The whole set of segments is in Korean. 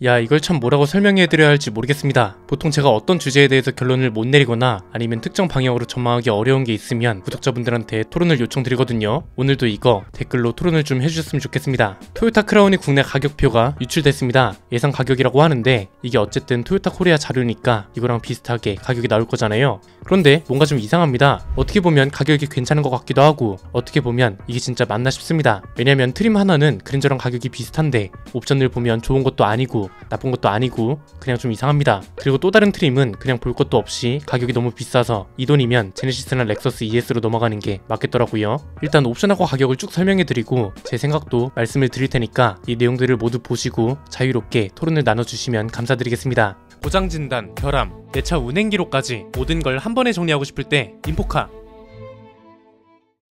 야, 이걸 참 뭐라고 설명해드려야 할지 모르겠습니다. 보통 제가 어떤 주제에 대해서 결론을 못 내리거나 아니면 특정 방향으로 전망하기 어려운 게 있으면 구독자분들한테 토론을 요청드리거든요. 오늘도 이거 댓글로 토론을 좀 해주셨으면 좋겠습니다. 토요타 크라운이 국내 가격표가 유출됐습니다. 예상 가격이라고 하는데 이게 어쨌든 토요타 코리아 자료니까 이거랑 비슷하게 가격이 나올 거잖아요. 그런데 뭔가 좀 이상합니다. 어떻게 보면 가격이 괜찮은 것 같기도 하고 어떻게 보면 이게 진짜 맞나 싶습니다. 왜냐면 트림 하나는 그랜저랑 가격이 비슷한데 옵션을 보면 좋은 것도 아니고 나쁜 것도 아니고 그냥 좀 이상합니다. 그리고 또 다른 트림은 그냥 볼 것도 없이 가격이 너무 비싸서 이 돈이면 제네시스나 렉서스 ES로 넘어가는 게 맞겠더라고요. 일단 옵션하고 가격을 쭉 설명해드리고 제 생각도 말씀을 드릴 테니까 이 내용들을 모두 보시고 자유롭게 토론을 나눠주시면 감사드리겠습니다. 고장진단, 결함, 내 차 운행 기록까지 모든 걸 한 번에 정리하고 싶을 때 인포카.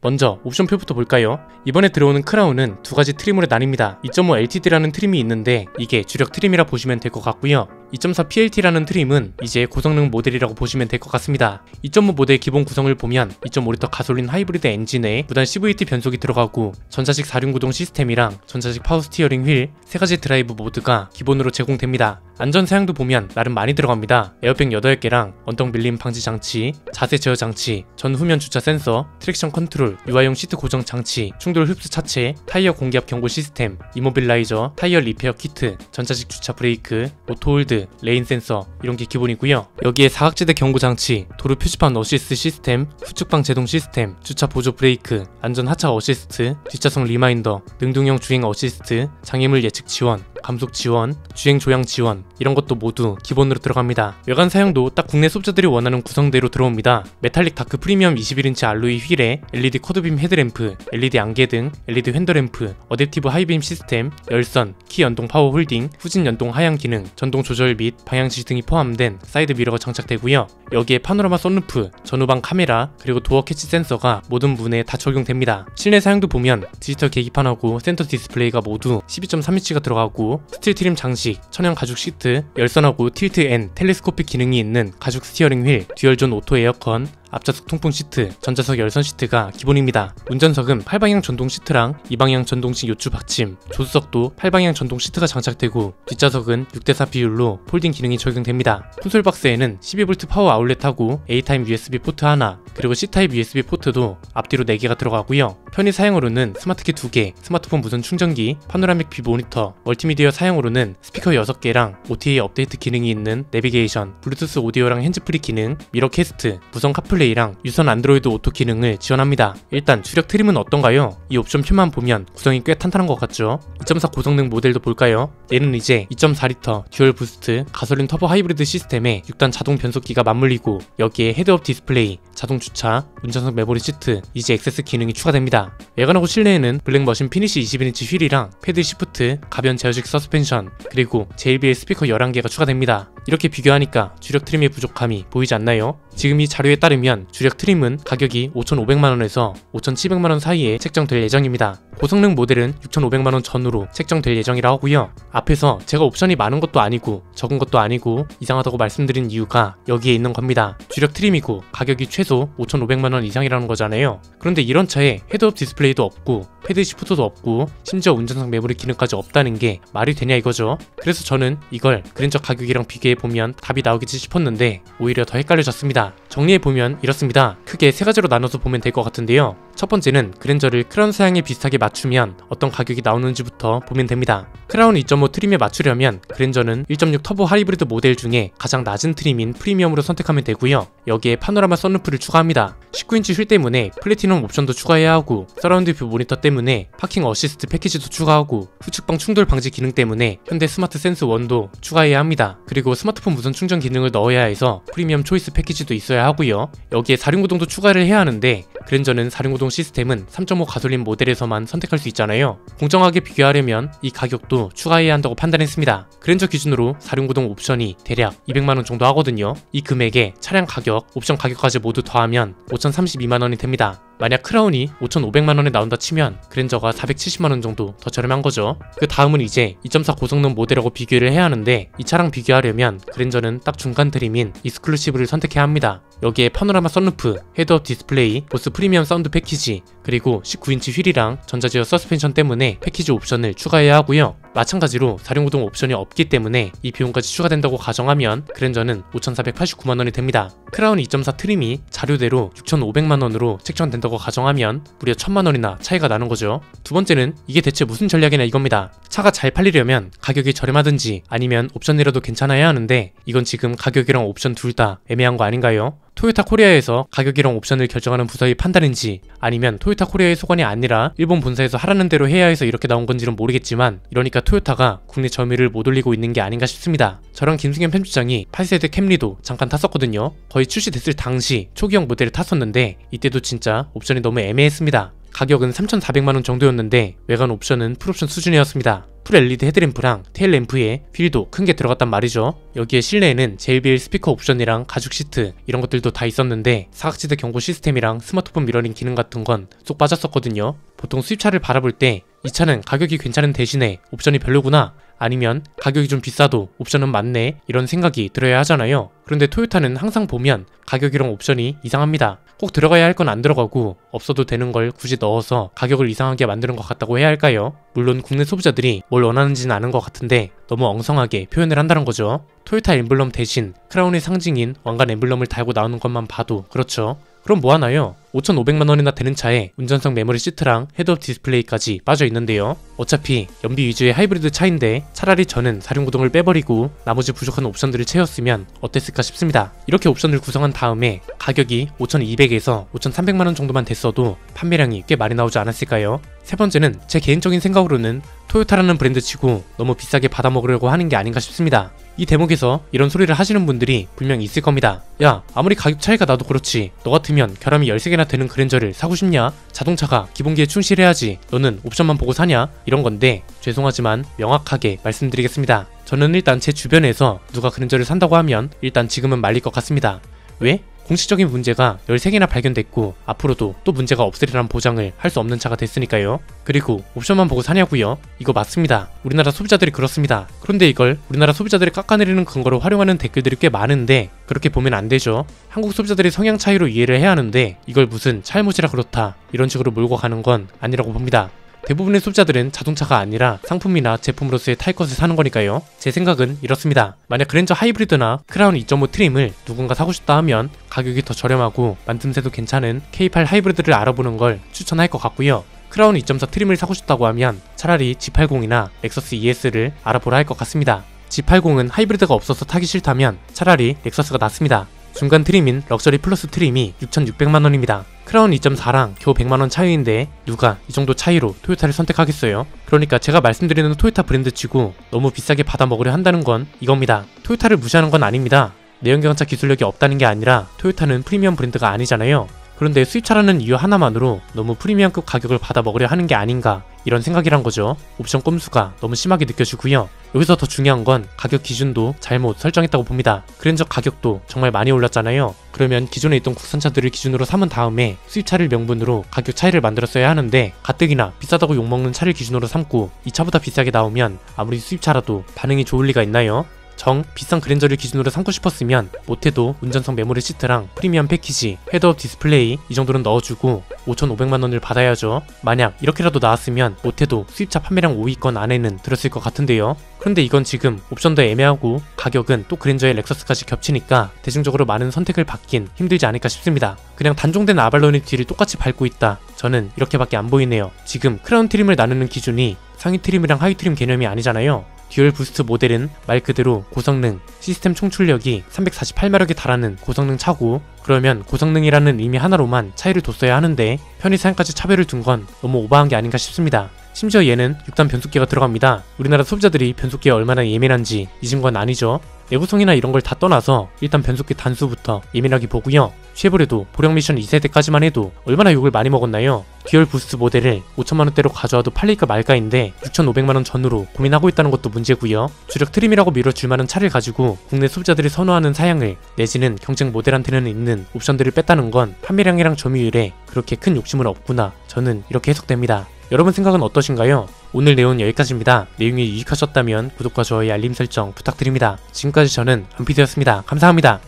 먼저 옵션표부터 볼까요? 이번에 들어오는 크라운은 두 가지 트림으로 나뉩니다. 2.5 LTD라는 트림이 있는데 이게 주력 트림이라 보시면 될 것 같고요. 2.4 PLT라는 트림은 이제 고성능 모델이라고 보시면 될 것 같습니다. 2.5 모델 기본 구성을 보면 2.5L 가솔린 하이브리드 엔진에 무단 CVT 변속이 들어가고 전자식 4륜구동 시스템이랑 전자식 파워 스티어링 휠 3가지 드라이브 모드가 기본으로 제공됩니다. 안전 사양도 보면 나름 많이 들어갑니다. 에어백 8개랑 언덕 밀림 방지 장치, 자세 제어 장치, 전 후면 주차 센서, 트랙션 컨트롤, 유아용 시트 고정 장치, 충돌 흡수 차체, 타이어 공기압 경고 시스템, 이모빌라이저, 타이어 리페어 키트, 전자식 주차 브레이크, 오토홀드, 레인 센서 이런 게 기본이고요. 여기에 사각지대 경고 장치, 도로 표지판 어시스트 시스템, 후측방 제동 시스템, 주차 보조 브레이크, 안전 하차 어시스트, 뒷좌석 리마인더, 능동형 주행 어시스트, 장애물 예측 지원, 감속 지원, 주행 조향 지원 이런 것도 모두 기본으로 들어갑니다. 외관 사양도 딱 국내 소비자들이 원하는 구성대로 들어옵니다. 메탈릭 다크 프리미엄 21인치 알로이 휠에 LED 커드빔 헤드램프, LED 안개 등, LED 핸더램프, 어댑티브 하이빔 시스템, 열선, 키 연동 파워 홀딩, 후진 연동 하향 기능, 전동 조절 및 방향 지시 등이 포함된 사이드 미러가 장착되고요. 여기에 파노라마 썬루프, 전후방 카메라, 그리고 도어 캐치 센서가 모든 문에 다 적용됩니다. 실내 사양도 보면 디지털 계기판하고 센터 디스플레이가 모두 12.3인치가 들어가고 스틸 트림 장식, 천연 가죽 시트, 열선하고 틸트 앤 텔레스코픽 기능이 있는 가죽 스티어링 휠, 듀얼존 오토 에어컨, 앞좌석 통풍 시트, 전자석 열선 시트가 기본입니다. 운전석은 8방향 전동 시트랑 2방향 전동식 요추 받침, 조수석도 8방향 전동 시트가 장착되고 뒷좌석은 6대4 비율로 폴딩 기능이 적용됩니다. 콘솔 박스에는 12V 파워 아울렛하고 A타입 USB 포트 하나, 그리고 C타입 USB 포트도 앞뒤로 4개가 들어가고요. 편의 사양으로는 스마트키 2개, 스마트폰 무선 충전기, 파노라믹 뷰 모니터, 멀티미디어 사양으로는 스피커 6개랑 OTA 업데이트 기능이 있는 내비게이션, 블루투스 오디오랑 핸즈프리 기능, 미러 캐스트, 무선 카플레이랑 유선 안드로이드 오토 기능을 지원합니다. 일단 주력 트림은 어떤가요? 이 옵션표만 보면 구성이 꽤 탄탄한 것 같죠? 2.4 고성능 모델도 볼까요? 얘는 이제 2.4L 듀얼 부스트 가솔린 터보 하이브리드 시스템에 6단 자동 변속기가 맞물리고 여기에 헤드업 디스플레이, 자동 주차, 운전석 메모리 시트, 이지 액세스 기능이 추가됩니다. 외관하고 실내에는 블랙 머신 피니시 21인치 휠이랑 패드 시프트, 가변 제어식 서스펜션, 그리고 JBL 스피커 11개가 추가됩니다. 이렇게 비교하니까 주력 트림의 부족함이 보이지 않나요? 지금 이 자료에 따르면 주력 트림은 가격이 5,500만원에서 5,700만원 사이에 책정될 예정입니다. 고성능 모델은 6,500만원 전후로 책정될 예정이라 하고요. 앞에서 제가 옵션이 많은 것도 아니고 적은 것도 아니고 이상하다고 말씀드린 이유가 여기에 있는 겁니다. 주력 트림이고 가격이 최소 5,500만원 이상이라는 거잖아요. 그런데 이런 차에 헤드업 디스플레이도 없고 패드 시프트도 없고 심지어 운전석 메모리 기능까지 없다는 게 말이 되냐 이거죠. 그래서 저는 이걸 그랜저 가격이랑 비교해보면 답이 나오겠지 싶었는데 오히려 더 헷갈려졌습니다. 정리해보면 이렇습니다. 크게 세 가지로 나눠서 보면 될 것 같은데요. 첫 번째는 그랜저를 크라운 사양에 비슷하게 맞추면 어떤 가격이 나오는지부터 보면 됩니다. 크라운 2.5 트림에 맞추려면 그랜저는 1.6 터보 하이브리드 모델 중에 가장 낮은 트림인 프리미엄으로 선택하면 되고요. 여기에 파노라마 썬루프를 추가합니다. 19인치 휠 때문에 플래티넘 옵션도 추가해야 하고 서라운드 뷰 모니터 때문에 파킹 어시스트 패키지도 추가하고 후측방 충돌 방지 기능 때문에 현대 스마트 센스 1도 추가해야 합니다. 그리고 스마트폰 무선 충전 기능을 넣어야 해서 프리미엄 초이스 패키지도 있어야 하고요. 여기에 4륜구동도 추가를 해야 하는데 그랜저는 4륜구동 시스템은 3.5 가솔린 모델에서만 선택할 수 있잖아요. 공정하게 비교하려면 이 가격도 추가해야 한다고 판단했습니다. 그랜저 기준으로 4륜구동 옵션이 대략 200만원 정도 하거든요. 이 금액에 차량 가격, 옵션 가격까지 모두 더하면 5,032만원이 됩니다. 만약 크라운이 5,500만원에 나온다 치면 그랜저가 470만원 정도 더 저렴한 거죠. 그 다음은 이제 2.4 고성능 모델하고 비교를 해야 하는데 이 차랑 비교하려면 그랜저는 딱 중간 트림인 익스클루시브를 선택해야 합니다. 여기에 파노라마 썬루프, 헤드업 디스플레이, 보스 프리미엄 사운드 패키지, 그리고 19인치 휠이랑 전자제어 서스펜션 때문에 패키지 옵션을 추가해야 하고요. 마찬가지로 4륜구동 옵션이 없기 때문에 이 비용까지 추가된다고 가정하면 그랜저는 5,489만원이 됩니다. 크라운 2.4 트림이 자료대로 6,500만원으로 책정된다고 가정하면 무려 1,000만원이나 차이가 나는 거죠. 두 번째는 이게 대체 무슨 전략이냐 이겁니다. 차가 잘 팔리려면 가격이 저렴하든지 아니면 옵션이라도 괜찮아야 하는데 이건 지금 가격이랑 옵션 둘 다 애매한 거 아닌가요? 토요타 코리아에서 가격이랑 옵션을 결정하는 부서의 판단인지 아니면 토요타 코리아의 소관이 아니라 일본 본사에서 하라는 대로 해야 해서 이렇게 나온 건지는 모르겠지만 이러니까 토요타가 국내 점유율을 못 올리고 있는 게 아닌가 싶습니다. 저랑 김승현 편집장이 8세대 캠리도 잠깐 탔었거든요. 거의 출시됐을 당시 초기형 모델을 탔었는데 이때도 진짜 옵션이 너무 애매했습니다. 가격은 3,400만원 정도였는데 외관 옵션은 풀옵션 수준이었습니다. 풀 LED 헤드램프랑 테일 램프에 휠도 큰 게 들어갔단 말이죠. 여기에 실내에는 JBL 스피커 옵션이랑 가죽 시트 이런 것들도 다 있었는데 사각지대 경고 시스템이랑 스마트폰 미러링 기능 같은 건 쏙 빠졌었거든요. 보통 수입차를 바라볼 때 이 차는 가격이 괜찮은 대신에 옵션이 별로구나, 아니면 가격이 좀 비싸도 옵션은 많네, 이런 생각이 들어야 하잖아요. 그런데 토요타는 항상 보면 가격이랑 옵션이 이상합니다. 꼭 들어가야 할 건 안 들어가고 없어도 되는 걸 굳이 넣어서 가격을 이상하게 만드는 것 같다고 해야 할까요? 물론 국내 소비자들이 뭘 원하는지는 아는 것 같은데 너무 엉성하게 표현을 한다는 거죠. 토요타 엠블럼 대신 크라운의 상징인 왕관 엠블럼을 달고 나오는 것만 봐도 그렇죠. 그럼 뭐 하나요? 5,500만원이나 되는 차에 운전석 메모리 시트랑 헤드업 디스플레이까지 빠져 있는데요. 어차피 연비 위주의 하이브리드 차인데 차라리 저는 4륜구동을 빼버리고 나머지 부족한 옵션들을 채웠으면 어땠을까 싶습니다. 이렇게 옵션을 구성한 다음에 가격이 5,200에서 5,300만원 정도만 됐어도 판매량이 꽤 많이 나오지 않았을까요? 세 번째는 제 개인적인 생각으로는 토요타라는 브랜드 치고 너무 비싸게 받아먹으려고 하는 게 아닌가 싶습니다. 이 대목에서 이런 소리를 하시는 분들이 분명 있을 겁니다. 야, 아무리 가격 차이가 나도 그렇지 너 같으면 결함이 13개나 되는 그랜저를 사고 싶냐? 자동차가 기본기에 충실해야지 너는 옵션만 보고 사냐? 이런 건데 죄송하지만 명확하게 말씀드리겠습니다. 저는 일단 제 주변에서 누가 그랜저를 산다고 하면 일단 지금은 말릴 것 같습니다. 왜? 공식적인 문제가 13개나 발견됐고 앞으로도 또 문제가 없으리란 보장을 할 수 없는 차가 됐으니까요. 그리고 옵션만 보고 사냐고요? 이거 맞습니다. 우리나라 소비자들이 그렇습니다. 그런데 이걸 우리나라 소비자들이 깎아내리는 근거로 활용하는 댓글들이 꽤 많은데 그렇게 보면 안 되죠. 한국 소비자들의 성향 차이로 이해를 해야 하는데 이걸 무슨 잘못이라 그렇다 이런 식으로 몰고 가는 건 아니라고 봅니다. 대부분의 소비자들은 자동차가 아니라 상품이나 제품으로서의 탈 것을 사는 거니까요. 제 생각은 이렇습니다. 만약 그랜저 하이브리드나 크라운 2.5 트림을 누군가 사고 싶다 하면 가격이 더 저렴하고 만듦새도 괜찮은 K8 하이브리드를 알아보는 걸 추천할 것 같고요. 크라운 2.4 트림을 사고 싶다고 하면 차라리 G80이나 렉서스 ES를 알아보라 할 것 같습니다. G80은 하이브리드가 없어서 타기 싫다면 차라리 렉서스가 낫습니다. 중간 트림인 럭셔리 플러스 트림이 6,600만원입니다. 크라운 2.4랑 겨우 100만원 차이인데 누가 이 정도 차이로 토요타를 선택하겠어요? 그러니까 제가 말씀드리는 토요타 브랜드 치고 너무 비싸게 받아먹으려 한다는 건 이겁니다. 토요타를 무시하는 건 아닙니다. 내연기관차 기술력이 없다는 게 아니라 토요타는 프리미엄 브랜드가 아니잖아요. 그런데 수입차라는 이유 하나만으로 너무 프리미엄급 가격을 받아먹으려 하는 게 아닌가 이런 생각이란 거죠. 옵션 꼼수가 너무 심하게 느껴지고요. 여기서 더 중요한 건 가격 기준도 잘못 설정했다고 봅니다. 그랜저 가격도 정말 많이 올랐잖아요. 그러면 기존에 있던 국산차들을 기준으로 삼은 다음에 수입차를 명분으로 가격 차이를 만들었어야 하는데 가뜩이나 비싸다고 욕먹는 차를 기준으로 삼고 이 차보다 비싸게 나오면 아무리 수입차라도 반응이 좋을 리가 있나요? 정 비싼 그랜저를 기준으로 삼고 싶었으면 못해도 운전석 메모리 시트랑 프리미엄 패키지, 헤드업 디스플레이 이 정도는 넣어주고 5,500만원을 받아야죠. 만약 이렇게라도 나왔으면 못해도 수입차 판매량 5위권 안에는 들었을 것 같은데요. 그런데 이건 지금 옵션도 애매하고 가격은 또 그랜저의 렉서스까지 겹치니까 대중적으로 많은 선택을 받긴 힘들지 않을까 싶습니다. 그냥 단종된 아발론의 뒤를 똑같이 밟고 있다. 저는 이렇게밖에 안 보이네요. 지금 크라운 트림을 나누는 기준이 상위 트림이랑 하위 트림 개념이 아니잖아요. 듀얼 부스트 모델은 말 그대로 고성능, 시스템 총출력이 348마력에 달하는 고성능 차고 그러면 고성능이라는 의미 하나로만 차이를 뒀어야 하는데 편의사양까지 차별을 둔 건 너무 오버한 게 아닌가 싶습니다. 심지어 얘는 6단 변속기가 들어갑니다. 우리나라 소비자들이 변속기에 얼마나 예민한지 잊은 건 아니죠. 내구성이나 이런 걸 다 떠나서 일단 변속기 단수부터 예민하게 보고요. 쉐보레도 보령 미션 2세대까지만 해도 얼마나 욕을 많이 먹었나요? 듀얼 부스트 모델을 5천만원대로 가져와도 팔릴까 말까인데 6,500만원 전후로 고민하고 있다는 것도 문제고요. 주력 트림이라고 밀어줄 만한 차를 가지고 국내 소비자들이 선호하는 사양을 내지는 경쟁 모델한테는 있는 옵션들을 뺐다는 건 판매량이랑 점유율에 그렇게 큰 욕심은 없구나, 저는 이렇게 해석됩니다. 여러분 생각은 어떠신가요? 오늘 내용은 여기까지입니다. 내용이 유익하셨다면 구독과 좋아요, 알림 설정 부탁드립니다. 지금까지 저는 한피디였습니다. 감사합니다.